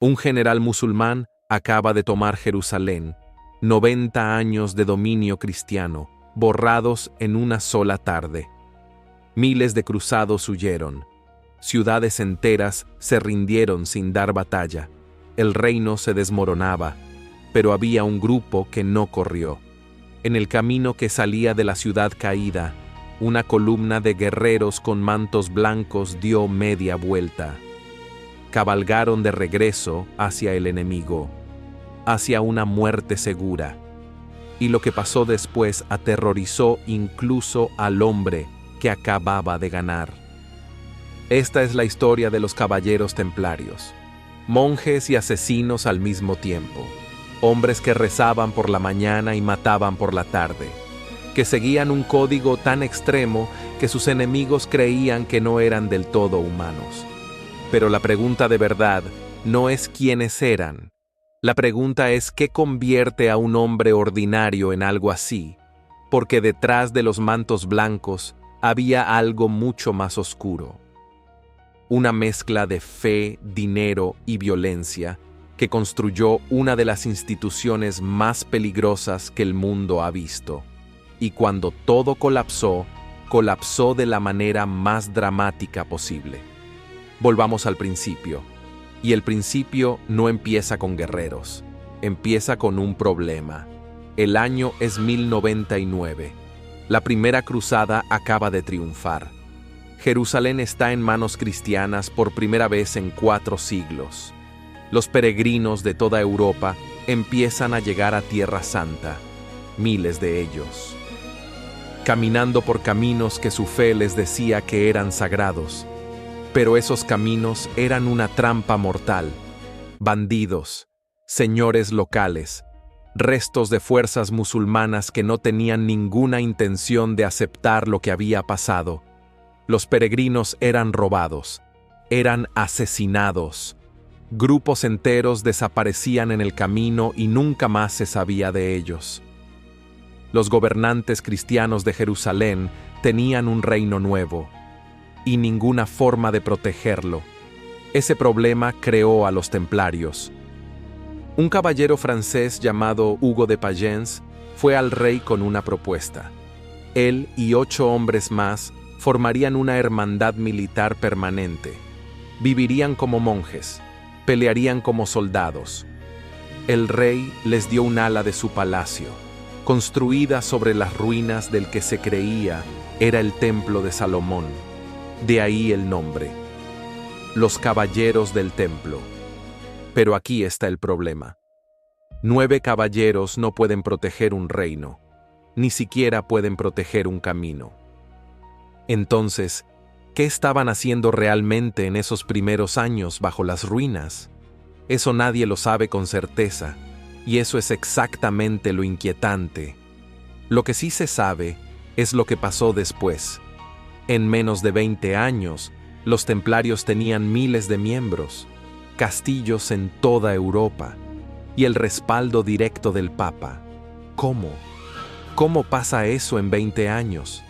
Un general musulmán acaba de tomar Jerusalén, 90 años de dominio cristiano, borrados en una sola tarde. Miles de cruzados huyeron. Ciudades enteras se rindieron sin dar batalla. El reino se desmoronaba, pero había un grupo que no corrió. En el camino que salía de la ciudad caída, una columna de guerreros con mantos blancos dio media vuelta. Cabalgaron de regreso hacia el enemigo, hacia una muerte segura. Y lo que pasó después aterrorizó incluso al hombre que acababa de ganar. Esta es la historia de los caballeros templarios, monjes y asesinos al mismo tiempo, hombres que rezaban por la mañana y mataban por la tarde, que seguían un código tan extremo que sus enemigos creían que no eran del todo humanos. Pero la pregunta de verdad no es quiénes eran. La pregunta es qué convierte a un hombre ordinario en algo así, porque detrás de los mantos blancos había algo mucho más oscuro. Una mezcla de fe, dinero y violencia que construyó una de las instituciones más peligrosas que el mundo ha visto. Y cuando todo colapsó, colapsó de la manera más dramática posible. Volvamos al principio. Y el principio no empieza con guerreros, empieza con un problema. El año es 1099. La primera cruzada acaba de triunfar. Jerusalén está en manos cristianas por primera vez en 4 siglos. Los peregrinos de toda Europa empiezan a llegar a Tierra Santa, miles de ellos. Caminando por caminos que su fe les decía que eran sagrados. Pero esos caminos eran una trampa mortal. Bandidos, señores locales, restos de fuerzas musulmanas que no tenían ninguna intención de aceptar lo que había pasado. Los peregrinos eran robados, eran asesinados. Grupos enteros desaparecían en el camino y nunca más se sabía de ellos. Los gobernantes cristianos de Jerusalén tenían un reino nuevo y ninguna forma de protegerlo. Ese problema creó a los templarios. Un caballero francés llamado Hugo de Payens fue al rey con una propuesta. Él y 8 hombres más formarían una hermandad militar permanente. Vivirían como monjes, pelearían como soldados. El rey les dio un ala de su palacio, construida sobre las ruinas del que se creía era el templo de Salomón. De ahí el nombre, los caballeros del templo. Pero aquí está el problema. 9 caballeros no pueden proteger un reino, ni siquiera pueden proteger un camino. Entonces, ¿qué estaban haciendo realmente en esos primeros años bajo las ruinas? Eso nadie lo sabe con certeza, y eso es exactamente lo inquietante. Lo que sí se sabe es lo que pasó después. En menos de 20 años, los templarios tenían miles de miembros, castillos en toda Europa y el respaldo directo del Papa. ¿Cómo? ¿Cómo pasa eso en 20 años?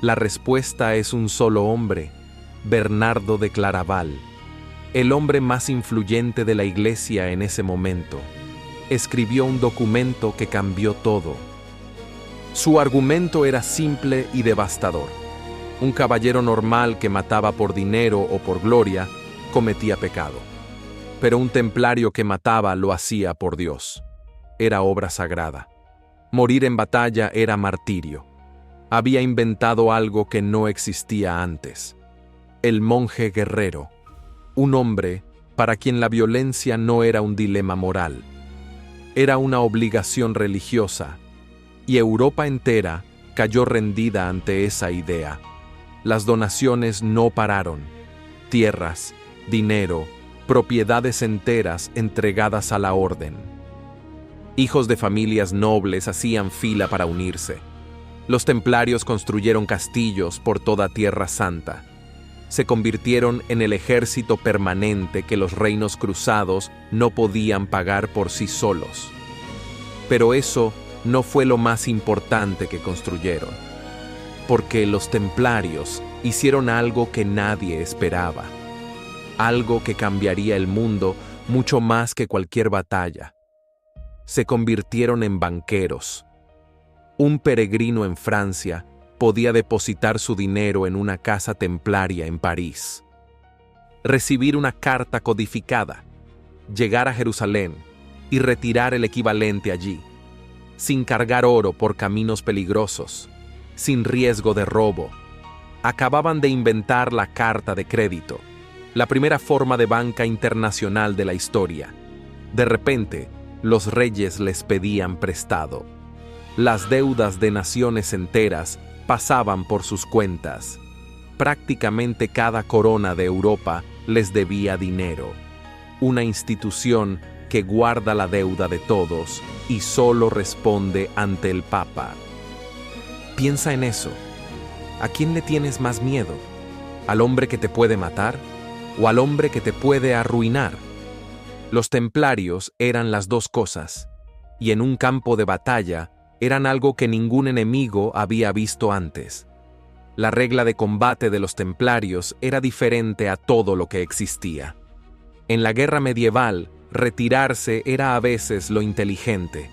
La respuesta es un solo hombre, Bernardo de Claraval, el hombre más influyente de la Iglesia en ese momento. Escribió un documento que cambió todo. Su argumento era simple y devastador. Un caballero normal que mataba por dinero o por gloria cometía pecado. Pero un templario que mataba lo hacía por Dios. Era obra sagrada. Morir en batalla era martirio. Había inventado algo que no existía antes. El monje guerrero. Un hombre para quien la violencia no era un dilema moral. Era una obligación religiosa. Y Europa entera cayó rendida ante esa idea. Las donaciones no pararon. Tierras, dinero, propiedades enteras entregadas a la orden. Hijos de familias nobles hacían fila para unirse. Los templarios construyeron castillos por toda Tierra Santa. Se convirtieron en el ejército permanente que los reinos cruzados no podían pagar por sí solos. Pero eso no fue lo más importante que construyeron. Porque los templarios hicieron algo que nadie esperaba. Algo que cambiaría el mundo mucho más que cualquier batalla. Se convirtieron en banqueros. Un peregrino en Francia podía depositar su dinero en una casa templaria en París, recibir una carta codificada, llegar a Jerusalén y retirar el equivalente allí, sin cargar oro por caminos peligrosos, sin riesgo de robo. Acababan de inventar la carta de crédito, la primera forma de banca internacional de la historia. De repente, los reyes les pedían prestado. Las deudas de naciones enteras pasaban por sus cuentas. Prácticamente cada corona de Europa les debía dinero. Una institución que guarda la deuda de todos y solo responde ante el Papa. Piensa en eso. ¿A quién le tienes más miedo? ¿Al hombre que te puede matar o al hombre que te puede arruinar? Los templarios eran las dos cosas, y en un campo de batalla eran algo que ningún enemigo había visto antes. La regla de combate de los templarios era diferente a todo lo que existía. En la guerra medieval, retirarse era a veces lo inteligente.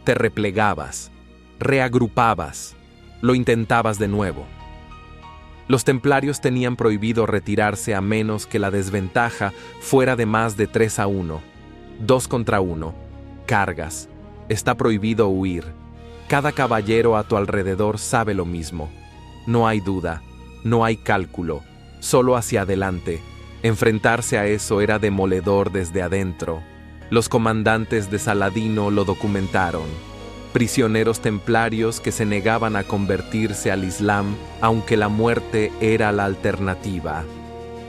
Te replegabas, reagrupabas, lo intentabas de nuevo. Los templarios tenían prohibido retirarse a menos que la desventaja fuera de más de 3-1, 2 contra 1, cargas. Está prohibido huir. Cada caballero a tu alrededor sabe lo mismo. No hay duda, no hay cálculo, solo hacia adelante. Enfrentarse a eso era demoledor desde adentro. Los comandantes de Saladino lo documentaron. Prisioneros templarios que se negaban a convertirse al Islam, aunque la muerte era la alternativa.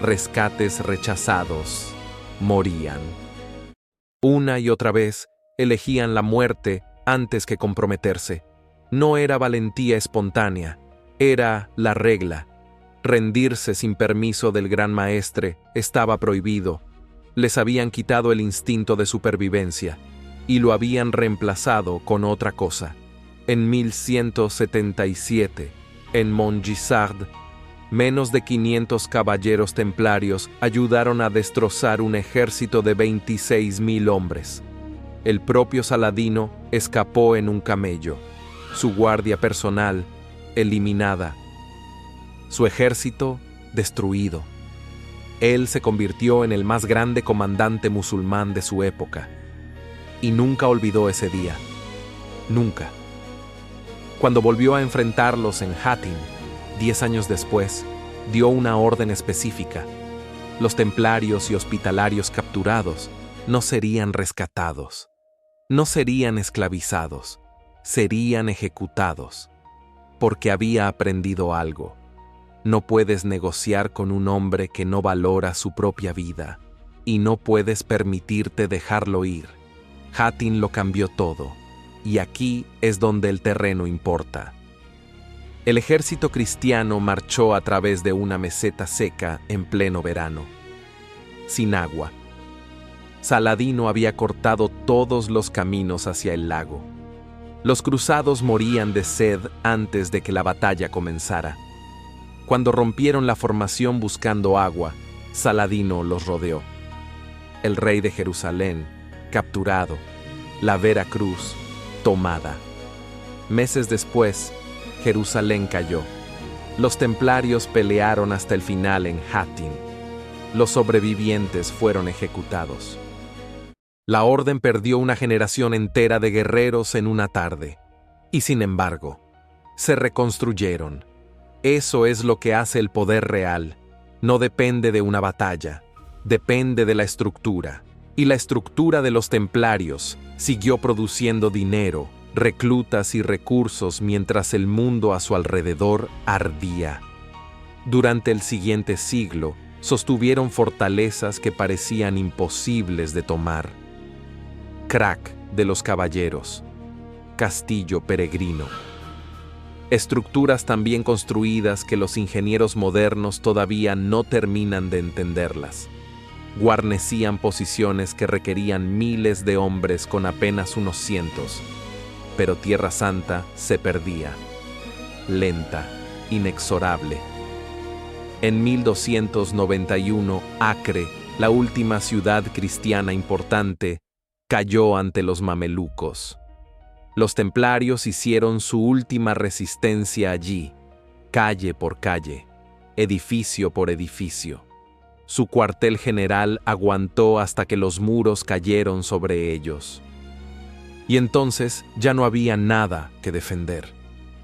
Rescates rechazados. Morían. Una y otra vez elegían la muerte antes que comprometerse. No era valentía espontánea, era la regla. Rendirse sin permiso del gran maestre estaba prohibido. Les habían quitado el instinto de supervivencia y lo habían reemplazado con otra cosa. En 1177, en Montgisard, menos de 500 caballeros templarios ayudaron a destrozar un ejército de 26.000 hombres. El propio Saladino escapó en un camello, su guardia personal eliminada, su ejército destruido. Él se convirtió en el más grande comandante musulmán de su época. Y nunca olvidó ese día. Nunca. Cuando volvió a enfrentarlos en Hattin, 10 años después, dio una orden específica. Los templarios y hospitalarios capturados no serían rescatados. No serían esclavizados. Serían ejecutados. Porque había aprendido algo. No puedes negociar con un hombre que no valora su propia vida. Y no puedes permitirte dejarlo ir. Hattin lo cambió todo, y aquí es donde el terreno importa. El ejército cristiano marchó a través de una meseta seca en pleno verano, sin agua. Saladino había cortado todos los caminos hacia el lago. Los cruzados morían de sed antes de que la batalla comenzara. Cuando rompieron la formación buscando agua, Saladino los rodeó. El rey de Jerusalén, capturado, la Veracruz, tomada. Meses después, Jerusalén cayó. Los templarios pelearon hasta el final en Hattin. Los sobrevivientes fueron ejecutados. La orden perdió una generación entera de guerreros en una tarde. Y sin embargo, se reconstruyeron. Eso es lo que hace el poder real. No depende de una batalla, depende de la estructura. Y la estructura de los templarios siguió produciendo dinero, reclutas y recursos mientras el mundo a su alrededor ardía. Durante el siguiente siglo, sostuvieron fortalezas que parecían imposibles de tomar. Crac de los caballeros, castillo peregrino. Estructuras tan bien construidas que los ingenieros modernos todavía no terminan de entenderlas. Guarnecían posiciones que requerían miles de hombres con apenas unos cientos, pero Tierra Santa se perdía, lenta, inexorable. En 1291, Acre, la última ciudad cristiana importante, cayó ante los mamelucos. Los templarios hicieron su última resistencia allí, calle por calle, edificio por edificio. Su cuartel general aguantó hasta que los muros cayeron sobre ellos. Y entonces ya no había nada que defender.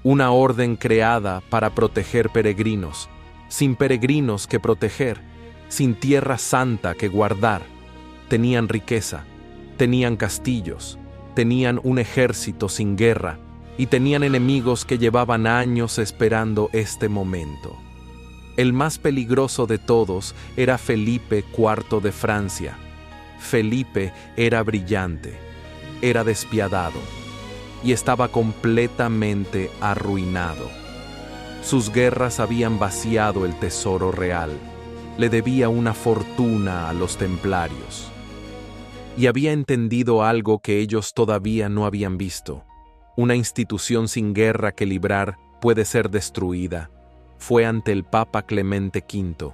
Una orden creada para proteger peregrinos, sin peregrinos que proteger, sin tierra santa que guardar. Tenían riqueza, tenían castillos, tenían un ejército sin guerra y tenían enemigos que llevaban años esperando este momento. El más peligroso de todos era Felipe IV de Francia. Felipe era brillante, era despiadado y estaba completamente arruinado. Sus guerras habían vaciado el tesoro real. Le debía una fortuna a los templarios. Y había entendido algo que ellos todavía no habían visto. Una institución sin guerra que librar puede ser destruida. Fue ante el Papa Clemente V,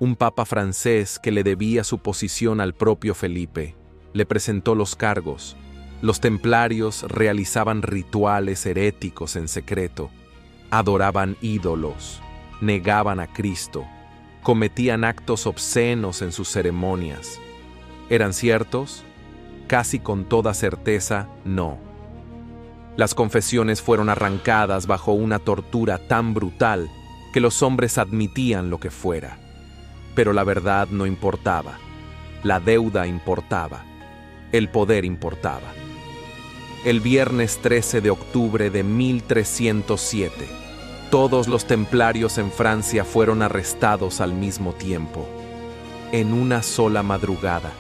un papa francés que le debía su posición al propio Felipe. Le presentó los cargos. Los templarios realizaban rituales heréticos en secreto, adoraban ídolos, negaban a Cristo, cometían actos obscenos en sus ceremonias. ¿Eran ciertos? Casi con toda certeza, no. Las confesiones fueron arrancadas bajo una tortura tan brutal que los hombres admitían lo que fuera. Pero la verdad no importaba. La deuda importaba. El poder importaba. El viernes 13 de octubre de 1307, todos los templarios en Francia fueron arrestados al mismo tiempo, en una sola madrugada.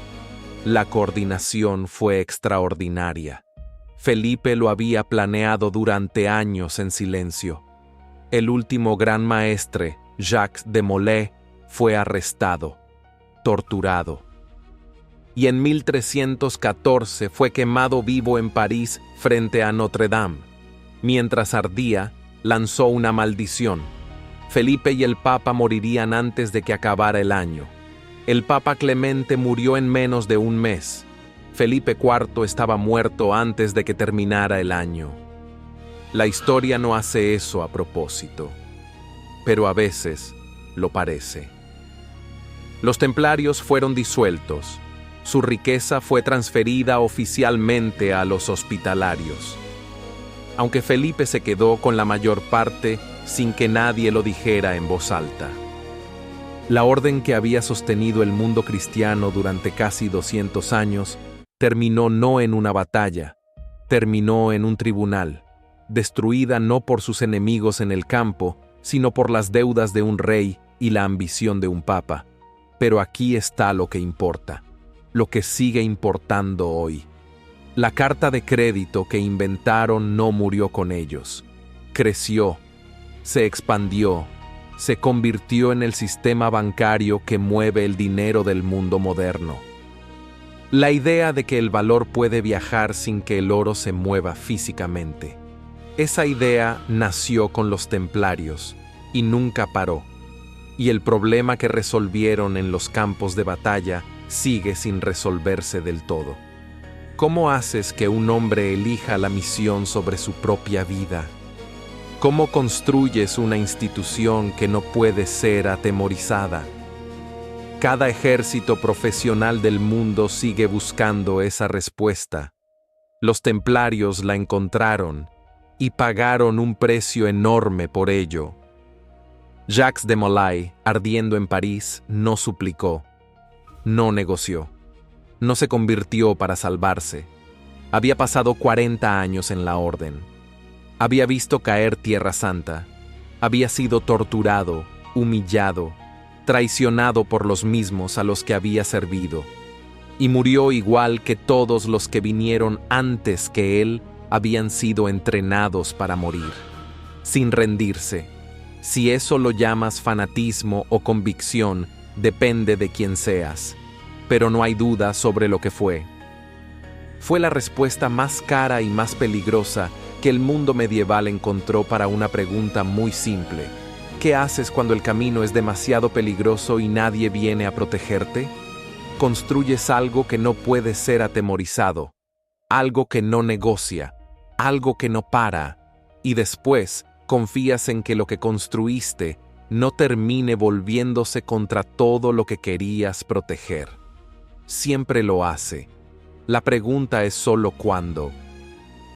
La coordinación fue extraordinaria. Felipe lo había planeado durante años en silencio. El último gran maestre, Jacques de Molay, fue arrestado, torturado. Y en 1314 fue quemado vivo en París frente a Notre Dame. Mientras ardía, lanzó una maldición. Felipe y el Papa morirían antes de que acabara el año. El Papa Clemente murió en menos de un mes. Felipe IV estaba muerto antes de que terminara el año. La historia no hace eso a propósito, pero a veces lo parece. Los templarios fueron disueltos. Su riqueza fue transferida oficialmente a los hospitalarios. Aunque Felipe se quedó con la mayor parte sin que nadie lo dijera en voz alta. La orden que había sostenido el mundo cristiano durante casi 200 años terminó no en una batalla, terminó en un tribunal, destruida no por sus enemigos en el campo, sino por las deudas de un rey y la ambición de un papa. Pero aquí está lo que importa, lo que sigue importando hoy. La carta de crédito que inventaron no murió con ellos. Creció, se expandió, se convirtió en el sistema bancario que mueve el dinero del mundo moderno. La idea de que el valor puede viajar sin que el oro se mueva físicamente. Esa idea nació con los templarios y nunca paró. Y el problema que resolvieron en los campos de batalla sigue sin resolverse del todo. ¿Cómo haces que un hombre elija la misión sobre su propia vida? ¿Cómo construyes una institución que no puede ser atemorizada? Cada ejército profesional del mundo sigue buscando esa respuesta. Los templarios la encontraron y pagaron un precio enorme por ello. Jacques de Molay, ardiendo en París, no suplicó, no negoció, no se convirtió para salvarse. Había pasado 40 años en la orden. Había visto caer Tierra Santa. Había sido torturado, humillado, traicionado por los mismos a los que había servido. Y murió igual que todos los que vinieron antes que él habían sido entrenados para morir, sin rendirse. Si eso lo llamas fanatismo o convicción, depende de quién seas, pero no hay duda sobre lo que fue. Fue la respuesta más cara y más peligrosa que el mundo medieval encontró para una pregunta muy simple. ¿Qué haces cuando el camino es demasiado peligroso y nadie viene a protegerte? construyes algo que no puede ser atemorizado, algo que no negocia, algo que no para, y después confías en que lo que construiste no termine volviéndose contra todo lo que querías proteger. Siempre lo hace. La pregunta es solo cuándo.